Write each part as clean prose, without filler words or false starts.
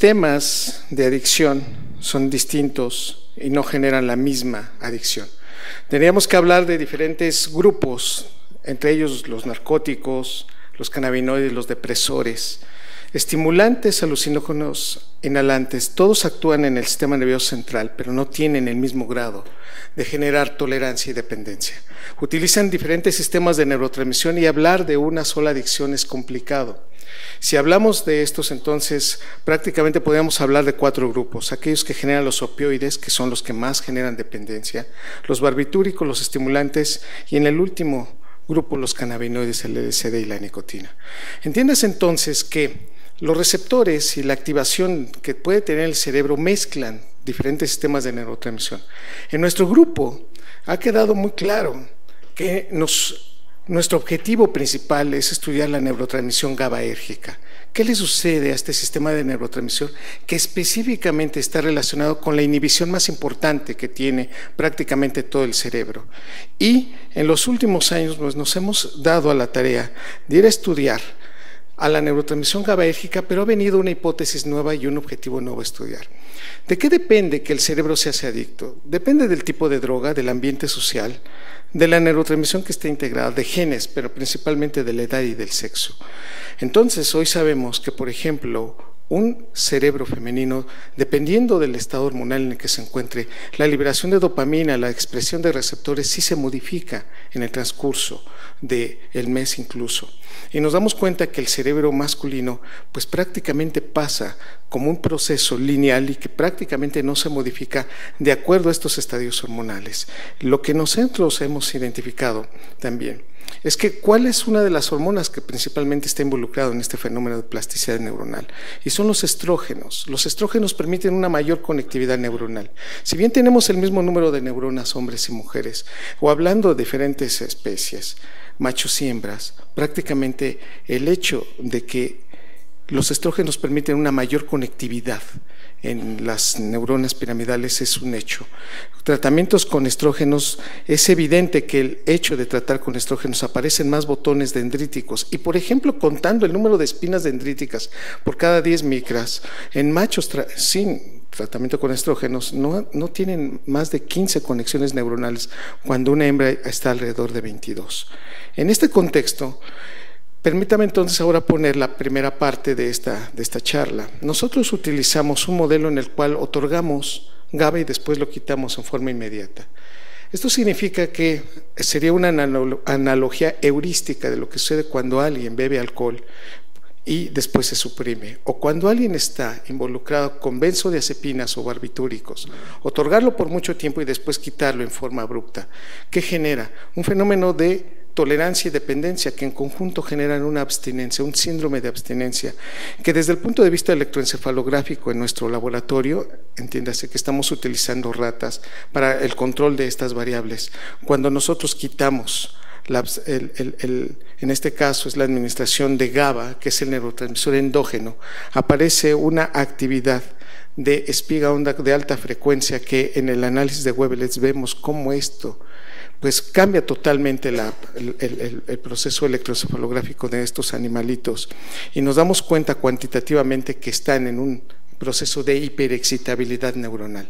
sistemas de adicción son distintos y no generan la misma adicción. Tendríamos que hablar de diferentes grupos, entre ellos los narcóticos, los cannabinoides, los depresores, estimulantes, alucinógenos, inhalantes. Todos actúan en el sistema nervioso central, pero no tienen el mismo grado de generar tolerancia y dependencia. Utilizan diferentes sistemas de neurotransmisión y hablar de una sola adicción es complicado. Si hablamos de estos, entonces prácticamente podríamos hablar de 4 grupos: aquellos que generan los opioides, que son los que más generan dependencia, los barbitúricos, los estimulantes, y en el último grupo los cannabinoides, el LSD y la nicotina. Entiendas entonces que los receptores y la activación que puede tener el cerebro mezclan diferentes sistemas de neurotransmisión. En nuestro grupo ha quedado muy claro que nuestro objetivo principal es estudiar la neurotransmisión GABAérgica. ¿Qué le sucede a este sistema de neurotransmisión que específicamente está relacionado con la inhibición más importante que tiene prácticamente todo el cerebro? Y en los últimos años nos hemos dado a la tarea de ir a estudiar a la neurotransmisión GABAérgica, pero ha venido una hipótesis nueva y un objetivo nuevo a estudiar. ¿De qué depende que el cerebro se hace adicto? Depende del tipo de droga, del ambiente social, de la neurotransmisión que está integrada, de genes, pero principalmente de la edad y del sexo. Entonces, hoy sabemos que, por ejemplo, un cerebro femenino, dependiendo del estado hormonal en el que se encuentre, la liberación de dopamina, la expresión de receptores sí se modifica en el transcurso del mes incluso. Y nos damos cuenta que el cerebro masculino pues prácticamente pasa como un proceso lineal y que prácticamente no se modifica de acuerdo a estos estadios hormonales. Lo que nosotros hemos identificado también es que cuál es una de las hormonas que principalmente está involucrado en este fenómeno de plasticidad neuronal, y son los estrógenos. Los estrógenos permiten una mayor conectividad neuronal. Si bien tenemos el mismo número de neuronas hombres y mujeres, o hablando de diferentes especies, machos y hembras, prácticamente el hecho de que los estrógenos permiten una mayor conectividad en las neuronas piramidales es un hecho. Tratamientos con estrógenos, es evidente que el hecho de tratar con estrógenos aparecen más botones dendríticos y, por ejemplo, contando el número de espinas dendríticas por cada 10 micras, en machos sin tratamiento con estrógenos no tienen más de 15 conexiones neuronales cuando una hembra está alrededor de 22. En este contexto, permítame entonces ahora poner la primera parte de esta charla. Nosotros utilizamos un modelo en el cual otorgamos GABA y después lo quitamos en forma inmediata. Esto significa que sería una analogía heurística de lo que sucede cuando alguien bebe alcohol y después se suprime, o cuando alguien está involucrado con benzodiazepinas o barbitúricos, otorgarlo por mucho tiempo y después quitarlo en forma abrupta. ¿Qué genera? Un fenómeno de tolerancia y dependencia que en conjunto generan una abstinencia, un síndrome de abstinencia, que desde el punto de vista electroencefalográfico en nuestro laboratorio, entiéndase que estamos utilizando ratas para el control de estas variables. Cuando nosotros quitamos, en este caso es la administración de GABA, que es el neurotransmisor endógeno, aparece una actividad de espiga onda de alta frecuencia que en el análisis de Webelets vemos cómo esto pues cambia totalmente el proceso electroencefalográfico de estos animalitos y nos damos cuenta cuantitativamente que están en un proceso de hiperexcitabilidad neuronal.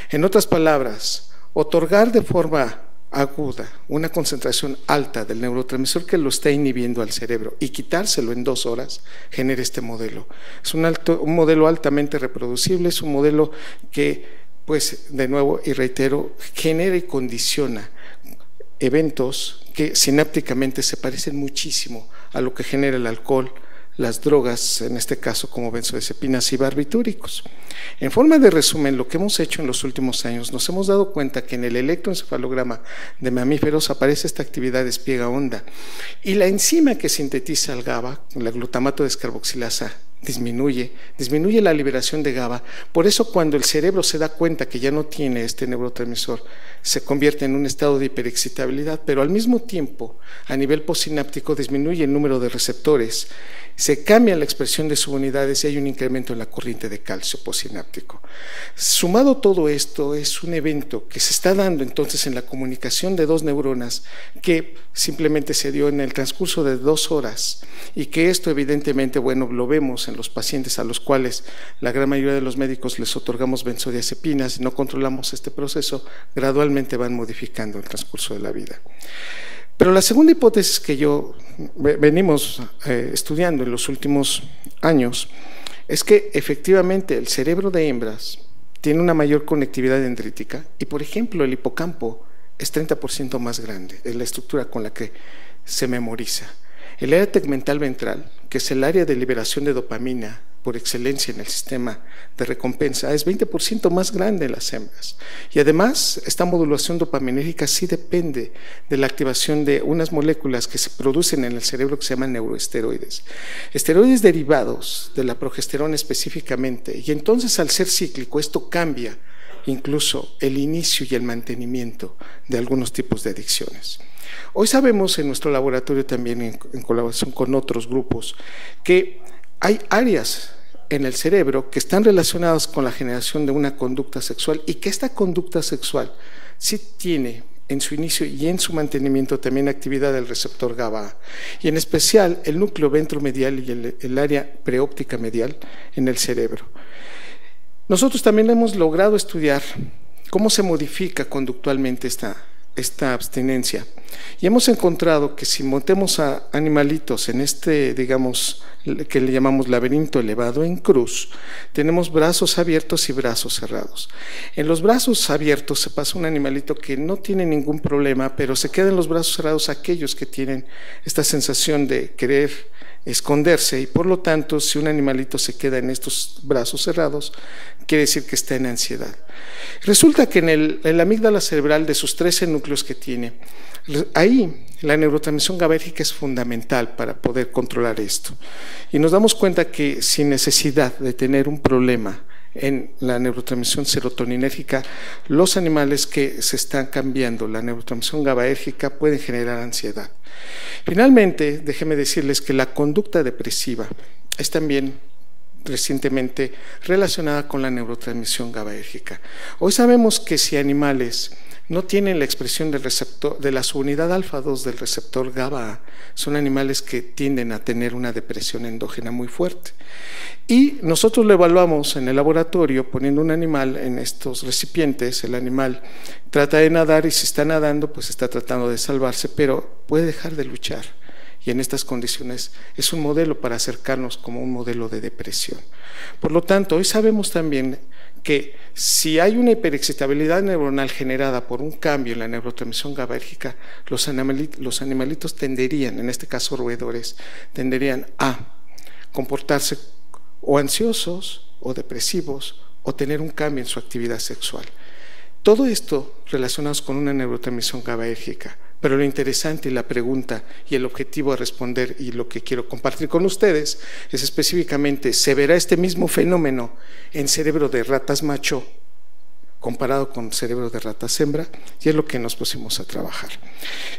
En otras palabras, otorgar de forma aguda una concentración alta del neurotransmisor que lo está inhibiendo al cerebro y quitárselo en 2 horas genera este modelo. Es un modelo altamente reproducible, es un modelo que, pues de nuevo y reitero, genera y condiciona eventos que sinápticamente se parecen muchísimo a lo que genera el alcohol, las drogas, en este caso como benzodiazepinas y barbitúricos. En forma de resumen, lo que hemos hecho en los últimos años, nos hemos dado cuenta que en el electroencefalograma de mamíferos aparece esta actividad de espiga onda y la enzima que sintetiza el GABA, la glutamato descarboxilasa, disminuye la liberación de GABA. Por eso cuando el cerebro se da cuenta que ya no tiene este neurotransmisor, se convierte en un estado de hiperexcitabilidad, pero al mismo tiempo, a nivel postsináptico, disminuye el número de receptores, se cambia la expresión de subunidades y hay un incremento en la corriente de calcio postsináptico. Sumado todo esto, es un evento que se está dando entonces en la comunicación de 2 neuronas que simplemente se dio en el transcurso de 2 horas y que esto evidentemente, bueno, lo vemos en los pacientes a los cuales la gran mayoría de los médicos les otorgamos benzodiazepinas y no controlamos este proceso, gradualmente van modificando el transcurso de la vida. Pero la segunda hipótesis que venimos estudiando en los últimos años es que efectivamente el cerebro de hembras tiene una mayor conectividad dendrítica y, por ejemplo, el hipocampo es 30% más grande, es la estructura con la que se memoriza. El área tegmental ventral, que es el área de liberación de dopamina por excelencia en el sistema de recompensa, es 20% más grande en las hembras. Y además, esta modulación dopaminérgica sí depende de la activación de unas moléculas que se producen en el cerebro que se llaman neuroesteroides. Esteroides derivados de la progesterona específicamente. Y entonces, al ser cíclico, esto cambia incluso el inicio y el mantenimiento de algunos tipos de adicciones. Hoy sabemos en nuestro laboratorio también, en colaboración con otros grupos, que hay áreas en el cerebro que están relacionadas con la generación de una conducta sexual y que esta conducta sexual sí tiene en su inicio y en su mantenimiento también actividad del receptor GABA, y en especial el núcleo ventromedial y el área preóptica medial en el cerebro. Nosotros también hemos logrado estudiar cómo se modifica conductualmente esta abstinencia. Y hemos encontrado que si montemos a animalitos en digamos, que le llamamos laberinto elevado en cruz, tenemos brazos abiertos y brazos cerrados. En los brazos abiertos se pasa un animalito que no tiene ningún problema, pero se quedan los brazos cerrados aquellos que tienen esta sensación de querer esconderse, y por lo tanto, si un animalito se queda en estos brazos cerrados, quiere decir que está en ansiedad. Resulta que en la amígdala cerebral, de sus 13 núcleos que tiene, ahí la neurotransmisión GABAérgica es fundamental para poder controlar esto. Y nos damos cuenta que sin necesidad de tener un problema en la neurotransmisión serotoninérgica, los animales que se están cambiando la neurotransmisión GABAérgica pueden generar ansiedad. Finalmente, déjenme decirles que la conducta depresiva es también recientemente relacionada con la neurotransmisión GABAérgica. Hoy sabemos que si animales no tienen la expresión del receptor, de la subunidad alfa-2 del receptor GABA, son animales que tienden a tener una depresión endógena muy fuerte. Y nosotros lo evaluamos en el laboratorio poniendo un animal en estos recipientes. El animal trata de nadar y si está nadando, pues está tratando de salvarse, pero puede dejar de luchar. Y en estas condiciones es un modelo para acercarnos como un modelo de depresión. Por lo tanto, hoy sabemos también que si hay una hiperexcitabilidad neuronal generada por un cambio en la neurotransmisión GABAérgica, los animalitos tenderían, en este caso roedores, tenderían a comportarse o ansiosos o depresivos o tener un cambio en su actividad sexual. Todo esto relacionados con una neurotransmisión GABAérgica. Pero lo interesante y la pregunta y el objetivo a responder y lo que quiero compartir con ustedes es específicamente, ¿se verá este mismo fenómeno en cerebro de ratas macho comparado con cerebro de ratas hembra? Y es lo que nos pusimos a trabajar.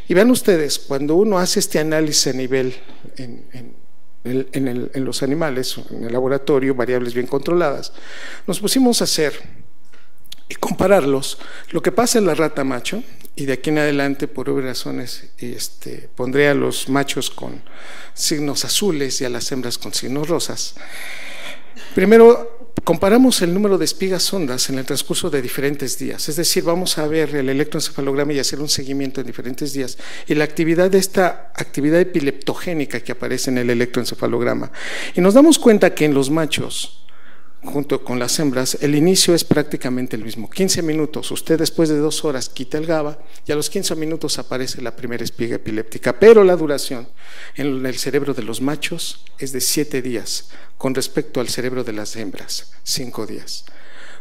Y vean ustedes, cuando uno hace este análisis a nivel en los animales, en el laboratorio, variables bien controladas, nos pusimos a hacer y compararlos, lo que pasa en la rata macho, y de aquí en adelante, por obvias razones, pondré a los machos con signos azules y a las hembras con signos rosas. Primero, comparamos el número de espigas ondas en el transcurso de diferentes días, es decir, vamos a ver el electroencefalograma y hacer un seguimiento en diferentes días, y la actividad de esta actividad epileptogénica que aparece en el electroencefalograma. Y nos damos cuenta que en los machos, junto con las hembras, el inicio es prácticamente el mismo. 15 minutos, usted después de 2 horas quita el GABA y a los 15 minutos aparece la primera espiga epiléptica, pero la duración en el cerebro de los machos es de 7 días con respecto al cerebro de las hembras, 5 días.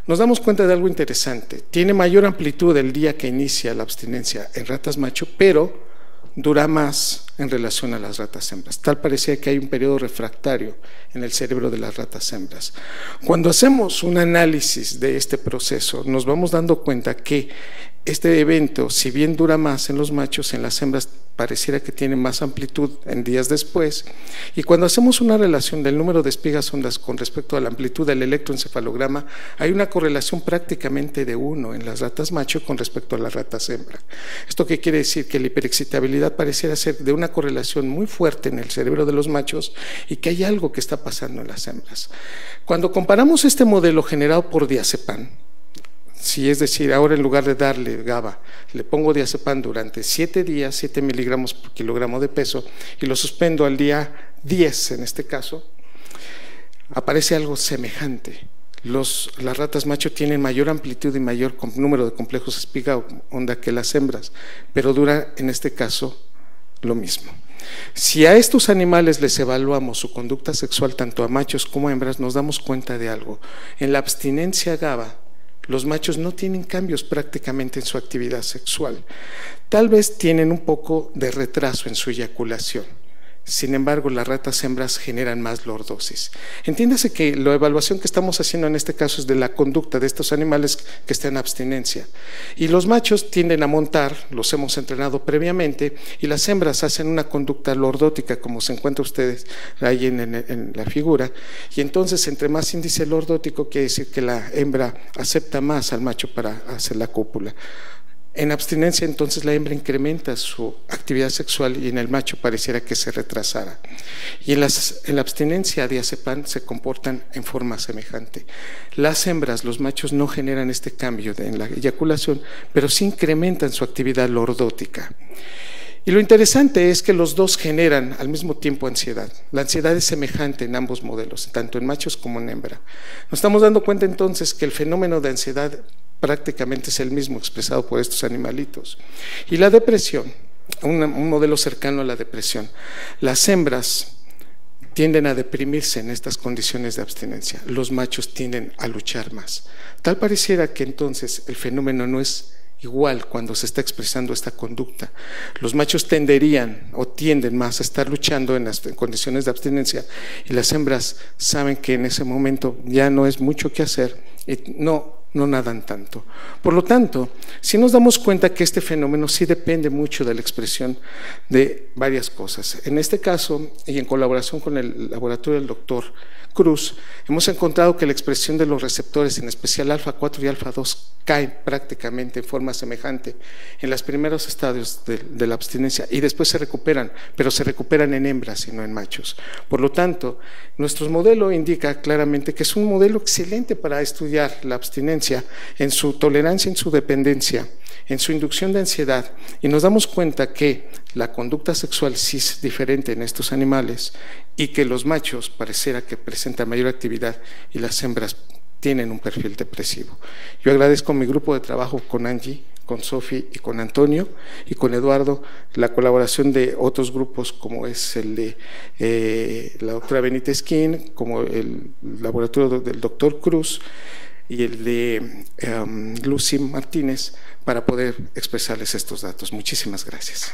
Nos damos cuenta de algo interesante, tiene mayor amplitud el día que inicia la abstinencia en ratas macho, pero dura más en relación a las ratas hembras. Tal parecía que hay un periodo refractario en el cerebro de las ratas hembras. Cuando hacemos un análisis de este proceso, nos vamos dando cuenta que este evento, si bien dura más en los machos, en las hembras pareciera que tiene más amplitud en días después. Y cuando hacemos una relación del número de espigas ondas con respecto a la amplitud del electroencefalograma, hay una correlación prácticamente de 1 en las ratas macho con respecto a las ratas hembra. ¿Esto qué quiere decir? Que la hiperexcitabilidad pareciera ser de una correlación muy fuerte en el cerebro de los machos y que hay algo que está pasando en las hembras. Cuando comparamos este modelo generado por diazepam, si es decir, ahora en lugar de darle GABA, le pongo diazepam durante 7 días, 7 miligramos por kilogramo de peso, y lo suspendo al día 10 en este caso, aparece algo semejante. Las ratas macho tienen mayor amplitud y mayor número de complejos espiga onda que las hembras, pero dura en este caso lo mismo. Si a estos animales les evaluamos su conducta sexual tanto a machos como a hembras, nos damos cuenta de algo. En la abstinencia GABA, los machos no tienen cambios prácticamente en su actividad sexual. Tal vez tienen un poco de retraso en su eyaculación. Sin embargo, las ratas hembras generan más lordosis. Entiéndase que la evaluación que estamos haciendo en este caso es de la conducta de estos animales que están en abstinencia. Y los machos tienden a montar, los hemos entrenado previamente, y las hembras hacen una conducta lordótica, como se encuentra ustedes ahí en la figura. Y entonces, entre más índice lordótico, quiere decir que la hembra acepta más al macho para hacer la cópula. En abstinencia, entonces, la hembra incrementa su actividad sexual y en el macho pareciera que se retrasara. Y en la abstinencia a diazepam se comportan en forma semejante. Las hembras, los machos, no generan este cambio en la eyaculación, pero sí incrementan su actividad lordótica. Y lo interesante es que los dos generan al mismo tiempo ansiedad. La ansiedad es semejante en ambos modelos, tanto en machos como en hembra. Nos estamos dando cuenta entonces que el fenómeno de ansiedad prácticamente es el mismo expresado por estos animalitos. Y la depresión, un modelo cercano a la depresión. Las hembras tienden a deprimirse en estas condiciones de abstinencia. Los machos tienden a luchar más. Tal pareciera que entonces el fenómeno no es igual cuando se está expresando esta conducta. Los machos tenderían o tienden más a estar luchando en las condiciones de abstinencia y las hembras saben que en ese momento ya no es mucho que hacer y no nadan tanto. Por lo tanto, si nos damos cuenta que este fenómeno sí depende mucho de la expresión de varias cosas. En este caso, y en colaboración con el laboratorio del doctor Cruz, hemos encontrado que la expresión de los receptores, en especial alfa 4 y alfa 2, caen prácticamente en forma semejante en los primeros estadios de la abstinencia y después se recuperan, pero se recuperan en hembras y no en machos. Por lo tanto, nuestro modelo indica claramente que es un modelo excelente para estudiar la abstinencia en su tolerancia, en su dependencia, en su inducción de ansiedad, y nos damos cuenta que la conducta sexual sí es diferente en estos animales y que los machos pareciera que presentan mayor actividad y las hembras tienen un perfil depresivo. Yo agradezco a mi grupo de trabajo con Angie, con Sofi y con Antonio y con Eduardo la colaboración de otros grupos como es el de la doctora Benítez King, como el laboratorio del doctor Cruz y el de Lucy Martínez para poder expresarles estos datos. Muchísimas gracias.